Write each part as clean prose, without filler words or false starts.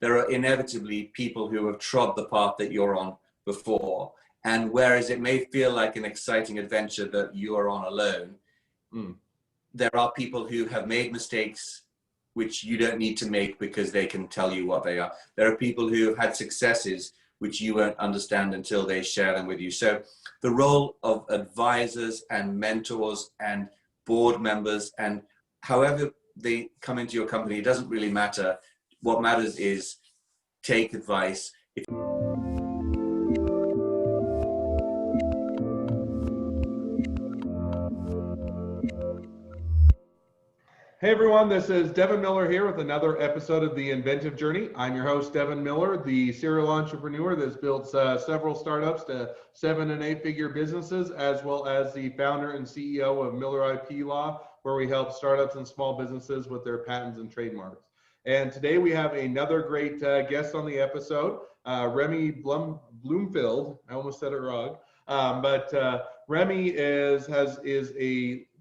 there are inevitably people who have trod the path that you're on before. And whereas it may feel like an exciting adventure that you are on alone, there are people who have made mistakes which you don't need to make because they can tell you what they are. There are people who have had successes which you won't understand until they share them with you. So the role of advisors and mentors and board members, and however they come into your company, it doesn't really matter. What matters is take advice. Hey everyone, this is Devin Miller here with another episode of the Inventive Journey. I'm your host, Devin Miller, the serial entrepreneur that's built several startups to 7- and 8-figure businesses, as well as the founder and CEO of Miller IP Law, where we help startups and small businesses with their patents and trademarks. And today we have another great guest on the episode, Remy Blumenfeld. I almost said it wrong, but Remy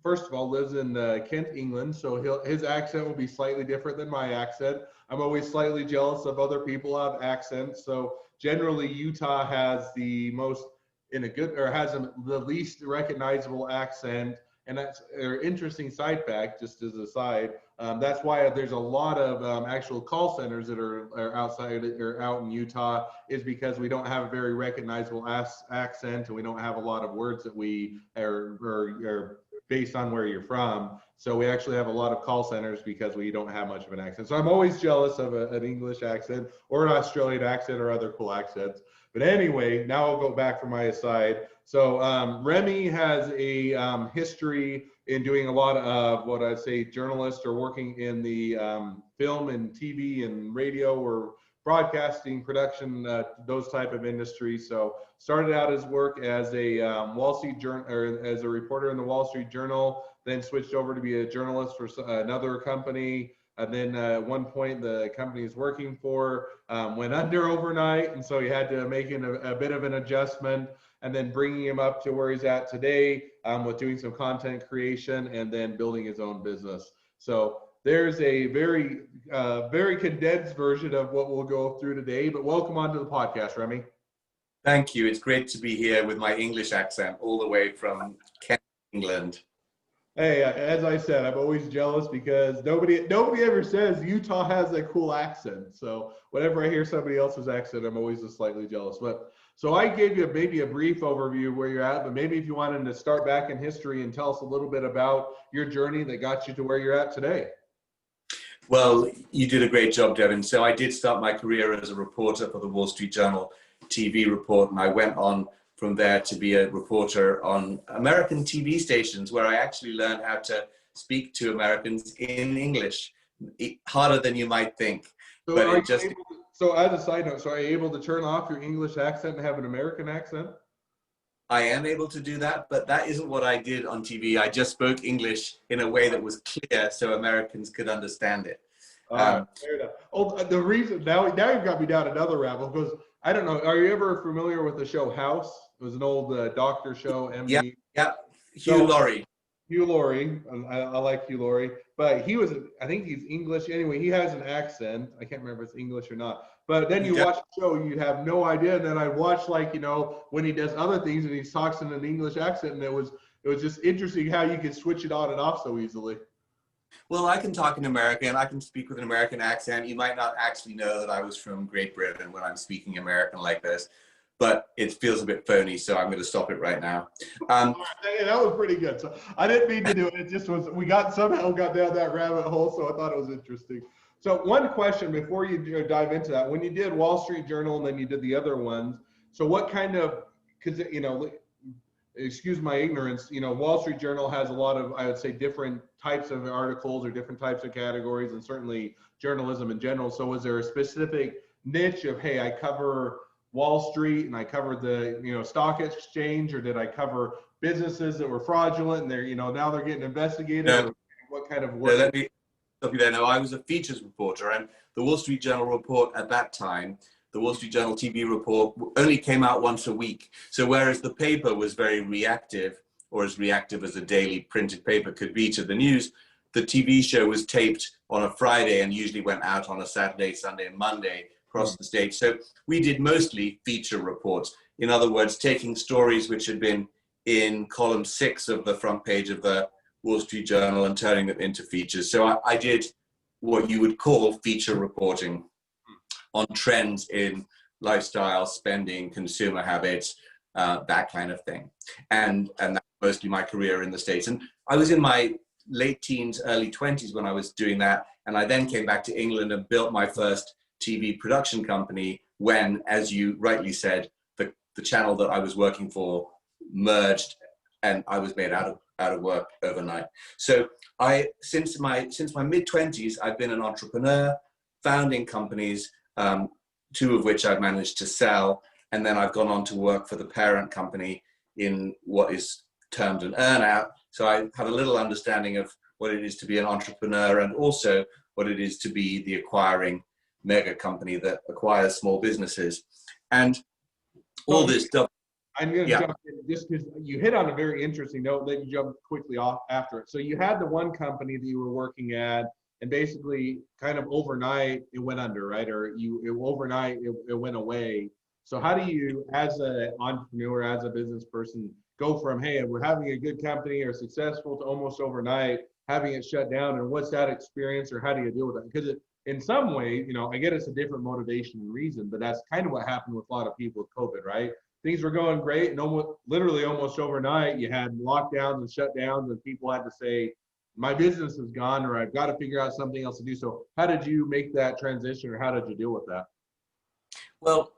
first of all, lives in Kent, England, so his accent will be slightly different than my accent. I'm always slightly jealous of other people who have accents. So generally, Utah has the least recognizable accent, and that's an interesting side fact. Just as a side, that's why there's a lot of actual call centers that are out in Utah, is because we don't have a very recognizable accent, and we don't have a lot of words that we are based on where you're from. So we actually have a lot of call centers because we don't have much of an accent. So I'm always jealous of an English accent or an Australian accent or other cool accents. But anyway, now I'll go back for my aside. So Remy has a history in doing a lot of what I'd say journalists or working in the film and TV and radio or broadcasting, production, those type of industries. So started out his work as a as a reporter in the Wall Street Journal, then switched over to be a journalist for another company. And then at one point, the company he's working for went under overnight, and so he had to make a bit of an adjustment, and then bringing him up to where he's at today with doing some content creation and then building his own business. So there's a very condensed version of what we'll go through today, but welcome onto the podcast, Remy. Thank you. It's great to be here with my English accent all the way from Kent, England. Hey, as I said, I'm always jealous because nobody ever says Utah has a cool accent. So whenever I hear somebody else's accent, I'm always just slightly jealous. But so I gave you maybe a brief overview of where you're at, but maybe if you wanted to start back in history and tell us a little bit about your journey that got you to where you're at today. Well, you did a great job, Devin. So I did start my career as a reporter for the Wall Street Journal TV report, and I went on from there to be a reporter on American TV stations, where I actually learned how to speak to Americans in English, harder than you might think. So as a side note, are you able to turn off your English accent and have an American accent? I am able to do that, but that isn't what I did on TV. I just spoke English in a way that was clear so Americans could understand it. Fair enough. Oh, the reason now you've got me down another rabbit hole, because I don't know. Are you ever familiar with the show House? It was an old doctor show. MD. Yeah. Hugh Laurie. Hugh Laurie. I like Hugh Laurie, but I think he's English. Anyway, he has an accent. I can't remember if it's English or not. But then you watch the show, you have no idea. And then I watch, when he does other things and he talks in an English accent, and it was just interesting how you can switch it on and off so easily. Well, I can talk in American. I can speak with an American accent. You might not actually know that I was from Great Britain when I'm speaking American like this, but it feels a bit phony, so I'm going to stop it right now. That was pretty good. So I didn't mean to do it. It just was, somehow got down that rabbit hole, so I thought it was interesting. So one question before you dive into that, when you did Wall Street Journal and then you did the other ones, so what kind of, because, excuse my ignorance, Wall Street Journal has a lot of, I would say, different types of articles or different types of categories, and certainly journalism in general. So was there a specific niche of, hey, I cover Wall Street and I covered the, stock exchange, or did I cover businesses that were fraudulent and they're, now they're getting investigated? No. Or what kind of work? No, let me stop you there. No, I was a features reporter, and the Wall Street Journal report at that time, the Wall Street Journal TV report, only came out once a week. So whereas the paper was very reactive, or as reactive as a daily printed paper could be to the news, the TV show was taped on a Friday and usually went out on a Saturday, Sunday, and Monday across the state. So we did mostly feature reports. In other words, taking stories which had been in column 6 of the front page of the Wall Street Journal and turning them into features. So I did what you would call feature reporting on trends in lifestyle, spending, consumer habits, that kind of thing. And that's mostly my career in the States. And I was in my late teens, early 20s when I was doing that. And I then came back to England and built my first TV production company when, as you rightly said, the channel that I was working for merged and I was made out of work overnight. So since my mid-20s, I've been an entrepreneur, founding companies, 2 of which I've managed to sell. And then I've gone on to work for the parent company in what is termed an earn-out. So I have a little understanding of what it is to be an entrepreneur and also what it is to be the acquiring mega company that acquires small businesses. And all this stuff. I'm going to jump in just because you hit on a very interesting note, then you jumped quickly off after it. So you had the one company that you were working at, and basically kind of overnight it went under, right? Or overnight it went away. So how do you, as an entrepreneur, as a business person, go from, hey, we're having a good company or successful, to almost overnight having it shut down? And what's that experience, or how do you deal with that? Because in some way, I get it's a different motivation and reason, but that's kind of what happened with a lot of people with COVID, right? Things were going great, and literally almost overnight, you had lockdowns and shutdowns, and people had to say, my business is gone, or I've got to figure out something else to do. So how did you make that transition, or how did you deal with that? Well,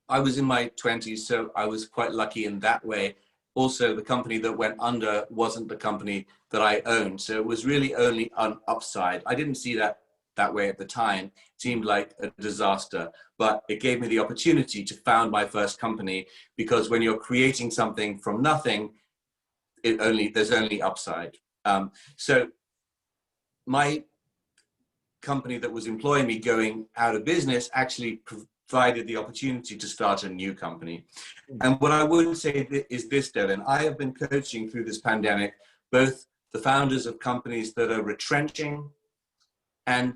I was in my 20s, so I was quite lucky in that way. Also, the company that went under wasn't the company that I owned, so it was really only an upside. I didn't see that way at the time. It seemed like a disaster, but it gave me the opportunity to found my first company, because when you're creating something from nothing, there's only upside. So my company that was employing me going out of business actually provided the opportunity to start a new company. And what I would say is this, Devin, I have been coaching through this pandemic, both the founders of companies that are retrenching and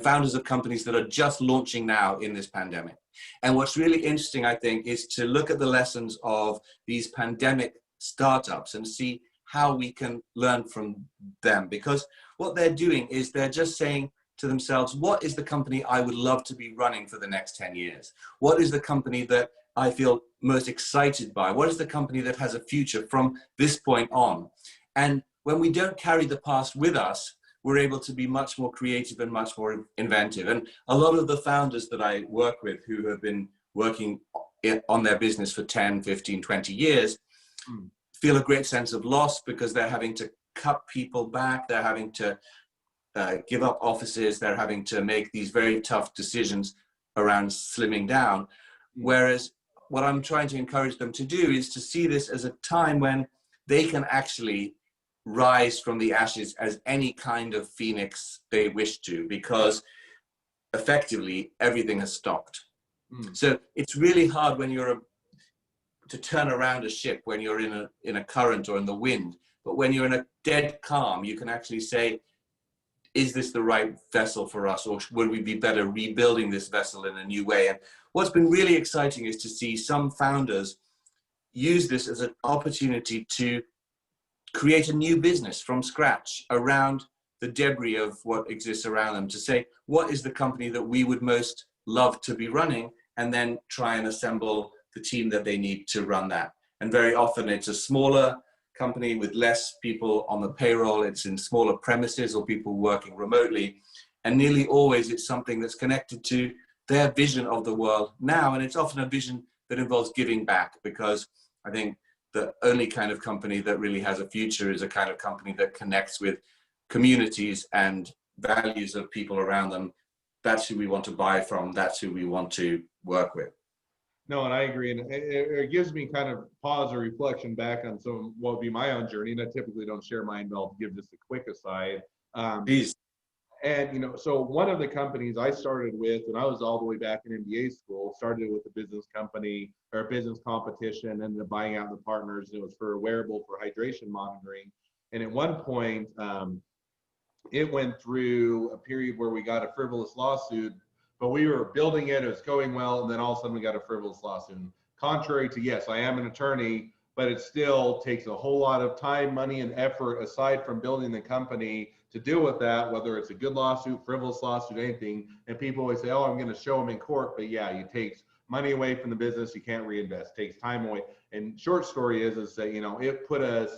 founders of companies that are just launching now in this pandemic. And what's really interesting, I think, is to look at the lessons of these pandemic startups and see how we can learn from them. Because what they're doing is they're just saying to themselves, what is the company I would love to be running for the next 10 years? What is the company that I feel most excited by? What is the company that has a future from this point on? And when we don't carry the past with us, we're able to be much more creative and much more inventive. And a lot of the founders that I work with who have been working on their business for 10, 15, 20 years feel a great sense of loss, because they're having to cut people back. They're having to give up offices. They're having to make these very tough decisions around slimming down. Whereas what I'm trying to encourage them to do is to see this as a time when they can actually rise from the ashes as any kind of phoenix they wish to, because effectively everything has stopped. So it's really hard when to turn around a ship when you're in a current or in the wind. But when you're in a dead calm, you can actually say, is this the right vessel for us, or would we be better rebuilding this vessel in a new way? And what's been really exciting is to see some founders use this as an opportunity to create a new business from scratch around the debris of what exists around them, to say, what is the company that we would most love to be running, and then try and assemble the team that they need to run that. And very often it's a smaller company with less people on the payroll. It's in smaller premises or people working remotely. And nearly always it's something that's connected to their vision of the world now. And it's often a vision that involves giving back, because I think the only kind of company that really has a future is a kind of company that connects with communities and values of people around them. That's who we want to buy from. That's who we want to work with. No, and I agree. And it gives me kind of pause or reflection back on what would be my own journey. And I typically don't share mine, but I'll give just a quick aside. Please. And, so one of the companies I started with, when I was all the way back in MBA school, started with a business company or a business competition, ended up buying out the partners. It was for a wearable for hydration monitoring. And at one point, it went through a period where we got a frivolous lawsuit, but we were building it, it was going well, and then all of a sudden we got a frivolous lawsuit. And contrary to, yes, I am an attorney, but it still takes a whole lot of time, money, and effort aside from building the company to deal with that, whether it's a good lawsuit, frivolous lawsuit, anything. And people always say, oh, I'm going to show them in court. But yeah, it takes money away from the business. You can't reinvest. It takes time away. And short story is that, you know, it put us,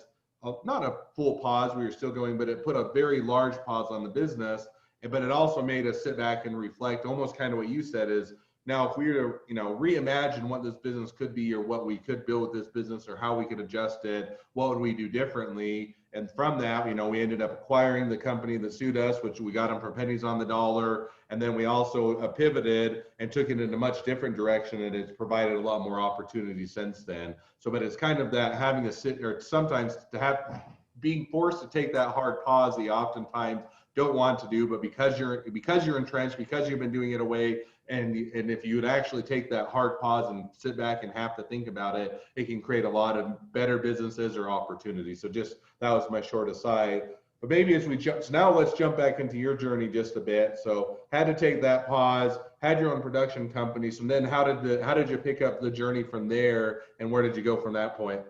not a full pause, we were still going, but it put a very large pause on the business. But it also made us sit back and reflect, almost kind of what you said is, now, if we were to, you know, reimagine what this business could be or what we could build with this business or how we could adjust it, what would we do differently? And from that, you know, we ended up acquiring the company that sued us, which we got them for pennies on the dollar. And then we also pivoted and took it in a much different direction, and it's provided a lot more opportunity since then. So, but it's kind of that having to sit, or sometimes to have, being forced to take that hard pause that you oftentimes don't want to do, but because you're entrenched, because you've been doing it away, and if you would actually take that hard pause and sit back and have to think about it, it can create a lot of better businesses or opportunities. So just, that was my short aside. But maybe as we jump, so now let's jump back into your journey just a bit. So had to take that pause, had your own production company. So then how did you pick up the journey from there, and where did you go from that point?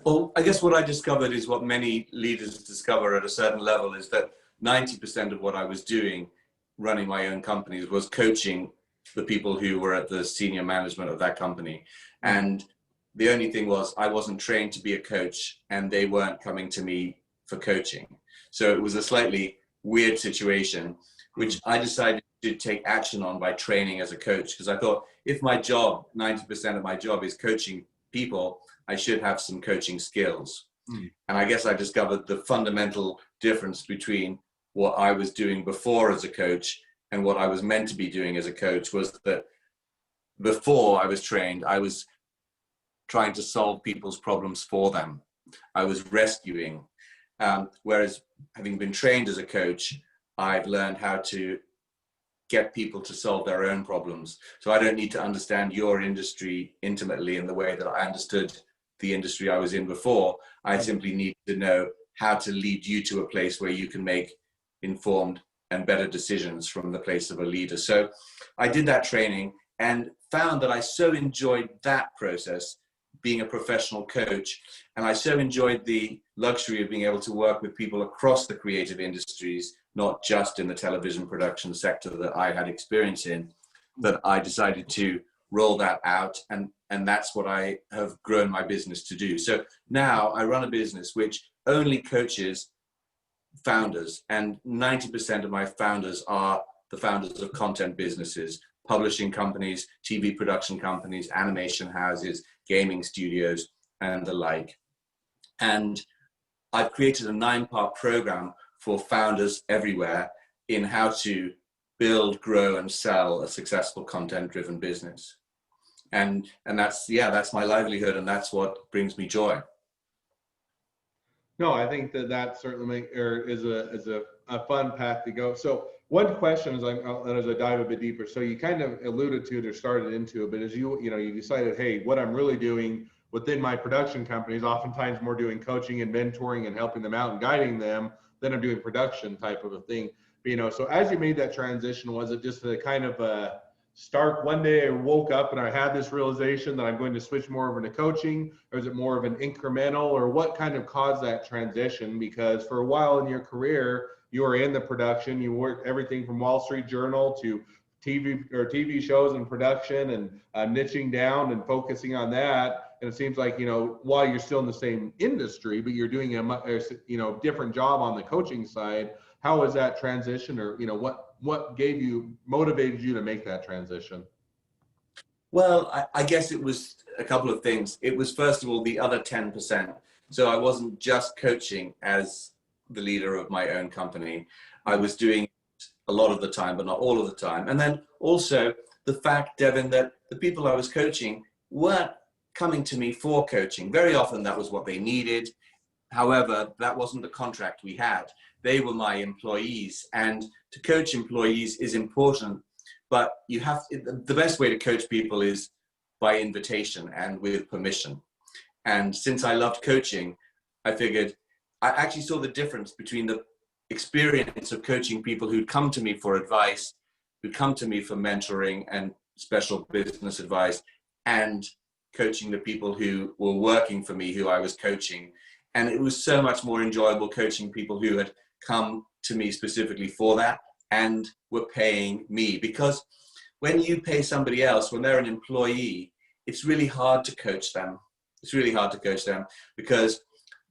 Well, I guess what I discovered is what many leaders discover at a certain level, is that 90% of what I was doing running my own companies was coaching the people who were at the senior management of that company. And the only thing was, I wasn't trained to be a coach and they weren't coming to me for coaching. So it was a slightly weird situation, which I decided to take action on by training as a coach. Because I thought, if my job, 90% of my job is coaching people, I should have some coaching skills. And I guess I discovered the fundamental difference between what I was doing before as a coach and what I was meant to be doing as a coach was that before I was trained, I was trying to solve people's problems for them. I was rescuing. Whereas having been trained as a coach, I've learned how to get people to solve their own problems. So I don't need to understand your industry intimately in the way that I understood the industry I was in before. I simply need to know how to lead you to a place where you can make informed and better decisions from the place of a leader. So I did that training and found that I so enjoyed that process, being a professional coach, and I so enjoyed the luxury of being able to work with people across the creative industries, not just in the television production sector that I had experience in, that I decided to roll that out, and that's what I have grown my business to do. So now I run a business which only coaches founders, and 90% of my founders are the founders of content businesses, publishing companies, TV production companies, animation houses, gaming studios, and the like. And I've created a 9-part program for founders everywhere in how to build, grow, and sell a successful content-driven business. And that's, yeah, that's my livelihood, and that's what brings me joy. No, I think that certainly is a fun path to go. So one question as I dive a bit deeper, so you kind of alluded to it or started into it, but as you decided, hey, what I'm really doing within my production company is oftentimes more doing coaching and mentoring and helping them out and guiding them than I'm doing production type of a thing. But, so as you made that transition, was it just a kind of a start one day I woke up and I had this realization that I'm going to switch more over to coaching, or is it more of an incremental, or what kind of caused that transition? Because for a while in your career, you were in the production, you worked everything from Wall Street Journal to TV shows and production, and niching down and focusing on that. And it seems like, while you're still in the same industry, but you're doing a different job on the coaching side. How was that transition, or what motivated you to make that transition? Well, I guess it was a couple of things. It was, first of all, the other 10%. So I wasn't just coaching as the leader of my own company. I was doing a lot of the time, but not all of the time. And then also the fact, Devin, that the people I was coaching weren't coming to me for coaching. Very often that was what they needed. However, that wasn't the contract we had. They were my employees, and to coach employees is important, but the best way to coach people is by invitation and with permission. And since I loved coaching, I figured I actually saw the difference between experience of coaching people who'd come to me for advice, who'd come to me for mentoring and special business advice, and coaching the people who were working for me, who I was coaching. And it was so much more enjoyable coaching people who had come to me specifically for that and were paying me. Because when you pay somebody else, when they're an employee, it's really hard to coach them. It's really hard to coach them because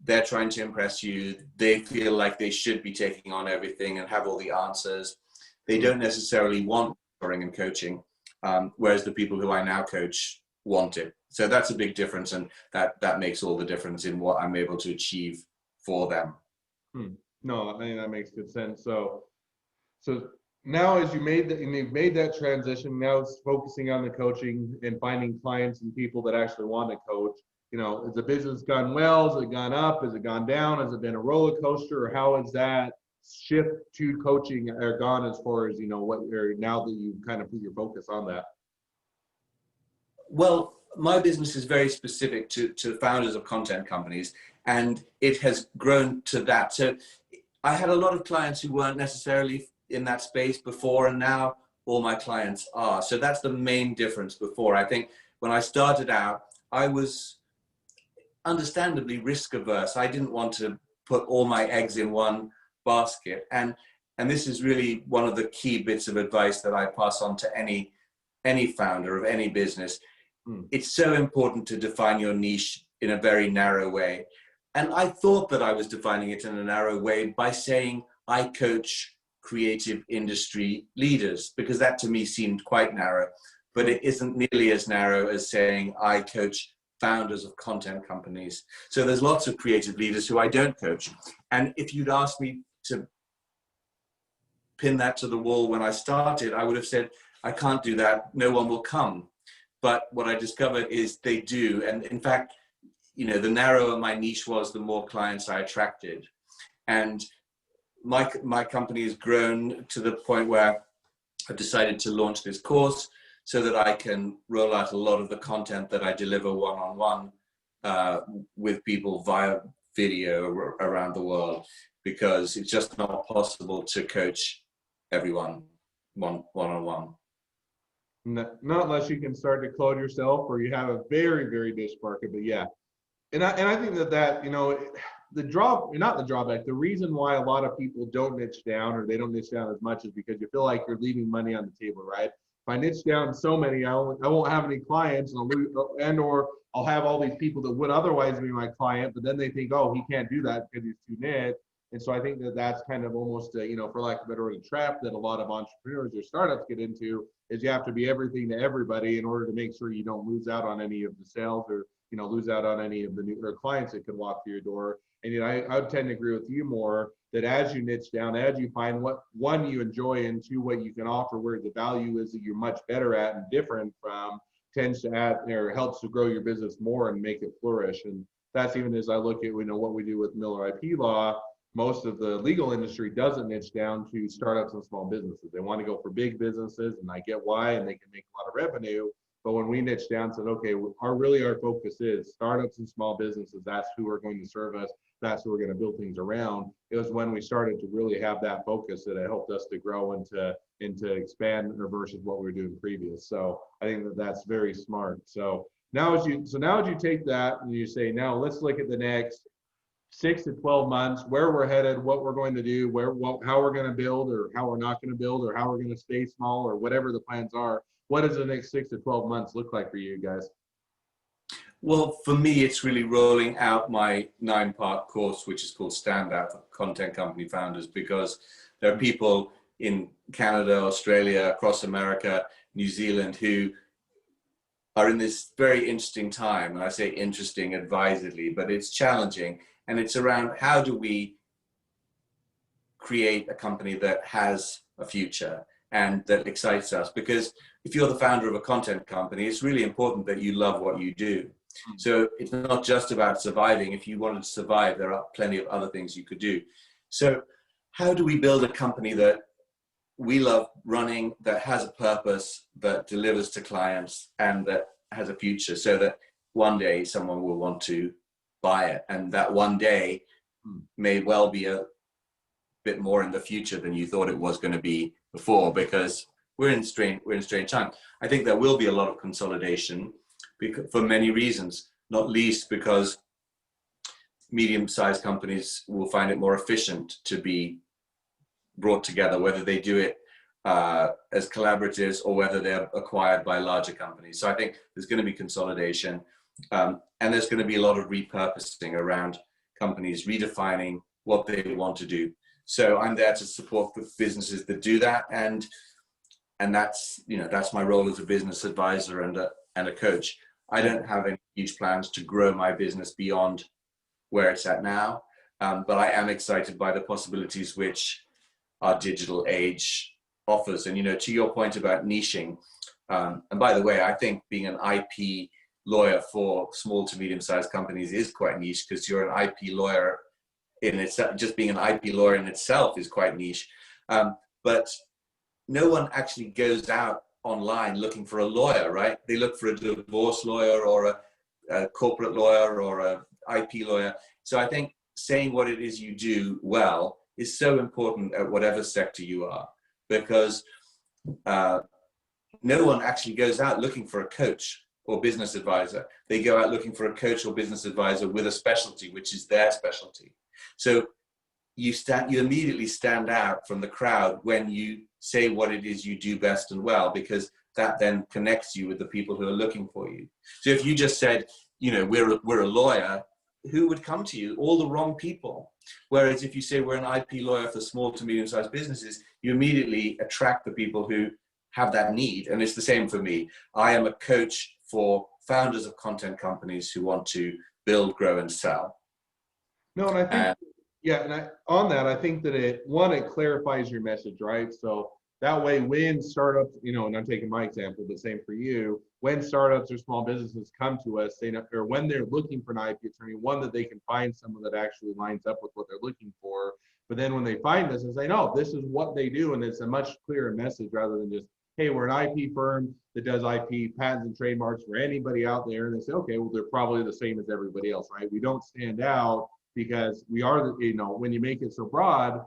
they're trying to impress you. They feel like they should be taking on everything and have all the answers. They don't necessarily want mentoring and coaching, whereas the people who I now coach want it. So that's a big difference, and that makes all the difference in what I'm able to achieve for them. No, I mean, that makes good sense. So now as you've made that transition, now it's focusing on the coaching and finding clients and people that actually want to coach. You know, has the business gone well? Has it gone up? Has it gone down? Has it been a roller coaster? Or how has that shift to coaching gone as far as, you know, now that you've kind of put your focus on that? Well, my business is very specific to founders of content companies, and it has grown to that. So I had a lot of clients who weren't necessarily in that space before, and now all my clients are. So that's the main difference. Before, I think when I started out, I was understandably risk averse. I didn't want to put all my eggs in one basket. And this is really one of the key bits of advice that I pass on to any founder of any business. It's so important to define your niche in a very narrow way. And I thought that I was defining it in a narrow way by saying I coach creative industry leaders, because that to me seemed quite narrow, but it isn't nearly as narrow as saying I coach founders of content companies. So there's lots of creative leaders who I don't coach. And if you'd asked me to pin that to the wall when I started, I would have said, I can't do that. No one will come. But what I discovered is they do. And in fact, you know, the narrower my niche was, the more clients I attracted. And my company has grown to the point where I've decided to launch this course so that I can roll out a lot of the content that I deliver one-on-one with people via video around the world, because it's just not possible to coach everyone one-on-one. Not unless you can start to clone yourself, or you have a very, very niche market. But yeah, and I think that, you know, the reason why a lot of people don't niche down, or they don't niche down as much, is because you feel like you're leaving money on the table, right? If I niche down so many, I won't have any clients, or I'll have all these people that would otherwise be my client, but then they think, oh, he can't do that because he's too niche. And so I think that that's kind of almost a, you know, for lack of a better word, a trap that a lot of entrepreneurs or startups get into, is you have to be everything to everybody in order to make sure you don't lose out on any of the sales, or, you know, lose out on any of the new clients that could walk through your door. And, you know, I would tend to agree with you more that as you niche down, as you find what, one, you enjoy, and two, what you can offer, where the value is that you're much better at and different from, tends to add, or helps to grow your business more and make it flourish. And that's even as I look at, you know, what we do with Miller IP Law. Most of the legal industry doesn't niche down to startups and small businesses. They want to go for big businesses, and I get why, and they can make a lot of revenue. But when we niche down, said, okay, our focus is startups and small businesses. That's who are going to serve us. That's who we're going to build things around. It was when we started to really have that focus that it helped us to grow and to expand versus what we were doing previous. So I think that that's very smart. So now as you take that and you say, now let's look at the next 6 to 12 months, where we're headed, what we're going to do, how we're going to build, or how we're not going to build, or how we're going to stay small, or whatever the plans are. What does the next 6 to 12 months look like for you guys? Well, for me, it's really rolling out my 9-part course, which is called Stand Out for Content Company Founders, because there are people in Canada, Australia, across America, New Zealand, who are in this very interesting time. And I say interesting advisedly, but it's challenging. And it's around, how do we create a company that has a future and that excites us? Because if you're the founder of a content company, it's really important that you love what you do. So it's not just about surviving. If you wanted to survive, there are plenty of other things you could do. So how do we build a company that we love running, that has a purpose, that delivers to clients, and that has a future, so that one day someone will want to buy it? And that one day may well be a bit more in the future than you thought it was going to be before, because we're in strange times. I think there will be a lot of consolidation for many reasons, not least because medium-sized companies will find it more efficient to be brought together, whether they do it as collaboratives or whether they're acquired by larger companies. So I think there's going to be consolidation, and there's going to be a lot of repurposing around companies redefining what they want to do. So I'm there to support the businesses that do that, and that's, you know, that's my role as a business advisor and a coach. I don't have any huge plans to grow my business beyond where it's at now, but I am excited by the possibilities which our digital age offers. And, you know, to your point about niching, and by the way, I think being an IP lawyer for small to medium-sized companies is quite niche, because you're an IP lawyer in itself. Just being an IP lawyer in itself is quite niche. But no one actually goes out online looking for a lawyer, right? They look for a divorce lawyer or a corporate lawyer or a IP lawyer. So I think saying what it is you do well is so important at whatever sector you are, because no one actually goes out looking for a coach or business advisor. They go out looking for a coach or business advisor with a specialty, which is their specialty. So you immediately stand out from the crowd when you say what it is you do best and well, because that then connects you with the people who are looking for you. So if you just said, you know, we're a lawyer, who would come to you? All the wrong people. Whereas if you say we're an IP lawyer for small to medium-sized businesses, you immediately attract the people who have that need. And it's the same for me. I am a coach for founders of content companies who want to build, grow, and sell. No, and I think, on that, I think that it clarifies your message, right? So that way, when startups, you know, and I'm taking my example, but same for you, when startups or small businesses come to us, or when they're looking for an IP attorney, one, that they can find someone that actually lines up with what they're looking for. But then when they find us and say, no, this is what they do, and it's a much clearer message rather than just, hey, we're an IP firm that does IP patents and trademarks for anybody out there. And they say, okay, well, they're probably the same as everybody else, right? We don't stand out because we are, you know, when you make it so broad,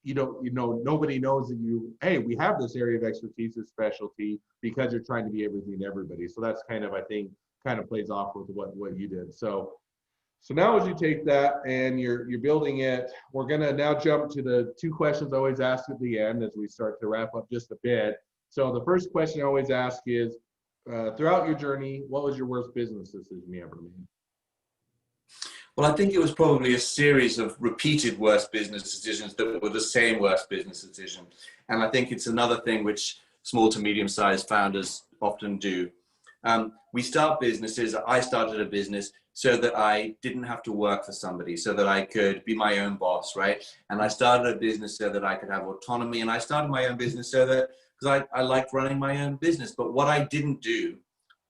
nobody knows that hey, we have this area of expertise, this specialty, because you're trying to be everything to everybody. So that's kind of, I think, kind of plays off with what you did. So now as you take that and you're building it, we're going to now jump to the two questions I always ask at the end as we start to wrap up just a bit. So the first question I always ask is, throughout your journey, what was your worst business decision you ever made? Well, I think it was probably a series of repeated worst business decisions that were the same worst business decision. And I think it's another thing which small to medium-sized founders often do. We start businesses. I started a business so that I didn't have to work for somebody, so that I could be my own boss, right? And I started a business so that I could have autonomy. And I started my own business so that, because I liked running my own business. But what I didn't do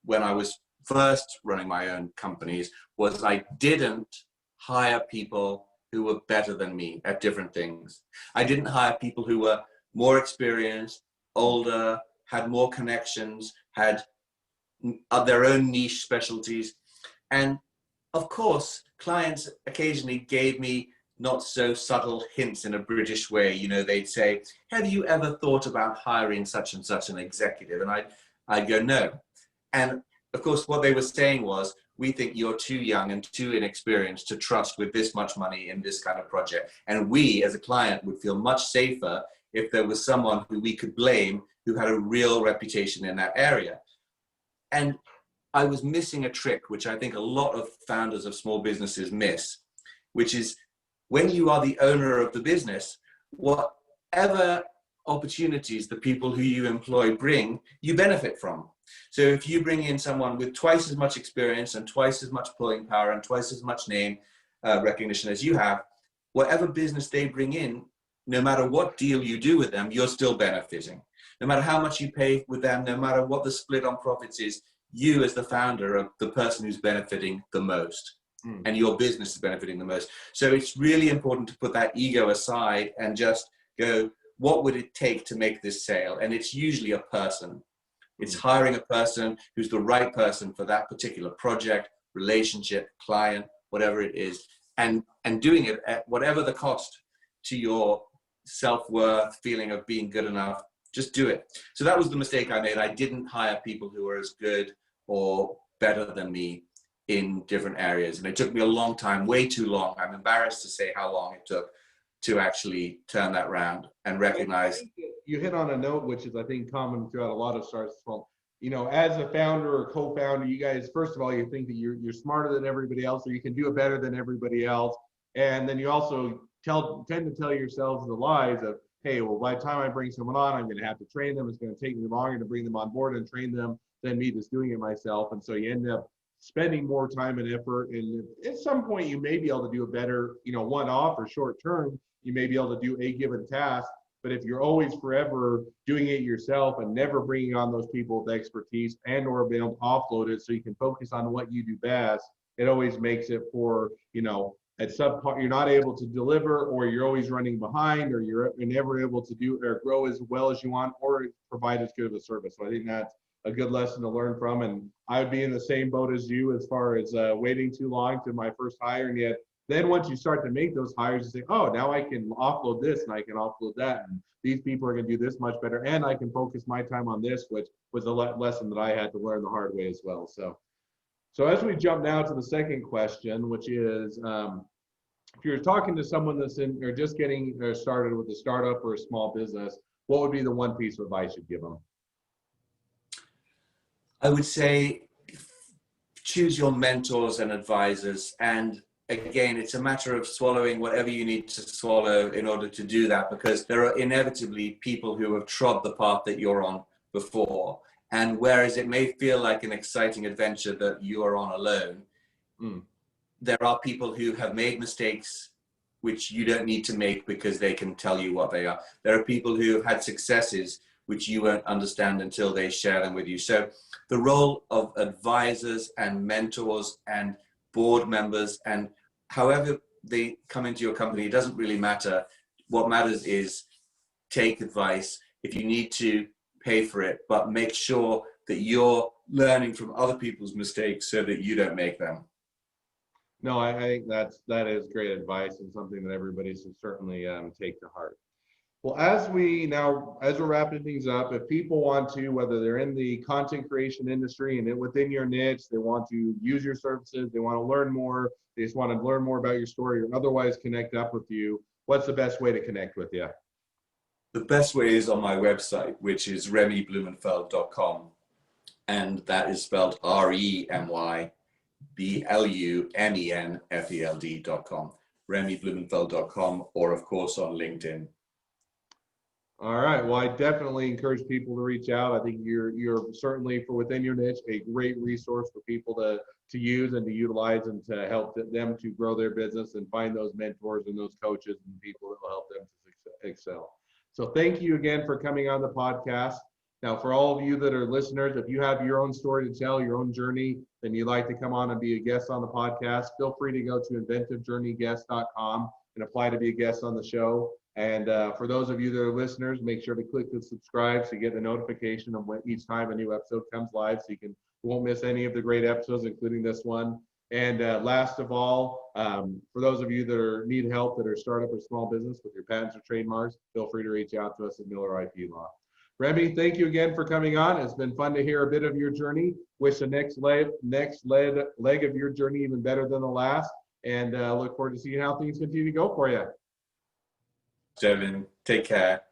when I was first running my own companies was I didn't hire people who were better than me at different things. I didn't hire people who were more experienced, older, had more connections, had their own niche specialties. And of course, clients occasionally gave me not so subtle hints in a British way. You know, they'd say, have you ever thought about hiring such and such an executive? And I'd go, no. And of course, what they were saying was, we think you're too young and too inexperienced to trust with this much money in this kind of project. And we, as a client, would feel much safer if there was someone who we could blame who had a real reputation in that area. And I was missing a trick, which I think a lot of founders of small businesses miss, which is when you are the owner of the business, whatever opportunities the people who you employ bring, you benefit from. So if you bring in someone with twice as much experience and twice as much pulling power and twice as much name recognition as you have, whatever business they bring in, no matter what deal you do with them, you're still benefiting. No matter how much you pay with them, no matter what the split on profits is, you as the founder are the person who's benefiting the most. And your business is benefiting the most. So it's really important to put that ego aside and just go, what would it take to make this sale? And it's usually a person. It's hiring a person who's the right person for that particular project, relationship, client, whatever it is, and doing it at whatever the cost to your self-worth, feeling of being good enough, just do it. So that was the mistake I made. I didn't hire people who were as good or better than me in different areas. And it took me a long time, way too long. I'm embarrassed to say how long it took to actually turn that around and recognize. You hit on a note, which is, I think, common throughout a lot of startups as well. You know, as a founder or co-founder, you guys, first of all, you think that you're smarter than everybody else, or you can do it better than everybody else. And then you also tend to tell yourselves the lies of, hey, well, by the time I bring someone on, I'm going to have to train them. It's going to take me longer to bring them on board and train them than me just doing it myself. And so you end up spending more time and effort. And at some point, you may be able to do it better, you know, one-off or short-term. You may be able to do a given task. But if you're always forever doing it yourself and never bringing on those people with expertise and or being able to offload it so you can focus on what you do best, it always makes it for, you know, at some point you're not able to deliver, or you're always running behind, or you're never able to do or grow as well as you want or provide as good of a service. So I think that's a good lesson to learn from. And I would be in the same boat as you as far as waiting too long to my first hire. And yet then once you start to make those hires, you say, oh, now I can offload this and I can offload that. And these people are going to do this much better. And I can focus my time on this, which was a lesson that I had to learn the hard way as well. So as we jump now to the second question, which is, if you're talking to someone that's in or just getting started with a startup or a small business, what would be the one piece of advice you'd give them? I would say choose your mentors and advisors. And again, it's a matter of swallowing whatever you need to swallow in order to do that, because there are inevitably people who have trod the path that you're on before. And whereas it may feel like an exciting adventure that you are on alone, there are people who have made mistakes which you don't need to make because they can tell you what they are. There are people who have had successes which you won't understand until they share them with you. So the role of advisors and mentors and board members, and however they come into your company, it doesn't really matter. What matters is take advice. If you need to, pay for it, but make sure that you're learning from other people's mistakes so that you don't make them. No, I think that is great advice and something that everybody should certainly take to heart. Well, as we're wrapping things up, if people want to, whether they're in the content creation industry and within your niche, they want to use your services, they want to learn more, they just want to learn more about your story or otherwise connect up with you, what's the best way to connect with you? The best way is on my website, which is remyblumenfeld.com. And that is spelled RemyBlumenfeld.com. remyblumenfeld.com, or of course on LinkedIn. All right. Well, I definitely encourage people to reach out. I think you're certainly, for within your niche, a great resource for people to use and to utilize and to help them to grow their business and find those mentors and those coaches and people that will help them to excel. So thank you again for coming on the podcast. Now, for all of you that are listeners, if you have your own story to tell, your own journey, then you'd like to come on and be a guest on the podcast, feel free to go to inventivejourneyguest.com and apply to be a guest on the show. And for those of you that are listeners, make sure to click the subscribe so you get the notification of when each time a new episode comes live, so you won't miss any of the great episodes, including this one. And last of all, for those of you that need help that are startup or small business with your patents or trademarks, feel free to reach out to us at Miller IP Law. Remy, thank you again for coming on. It's been fun to hear a bit of your journey. Wish the next leg of your journey even better than the last, and look forward to seeing how things continue to go for you. Devin, take care.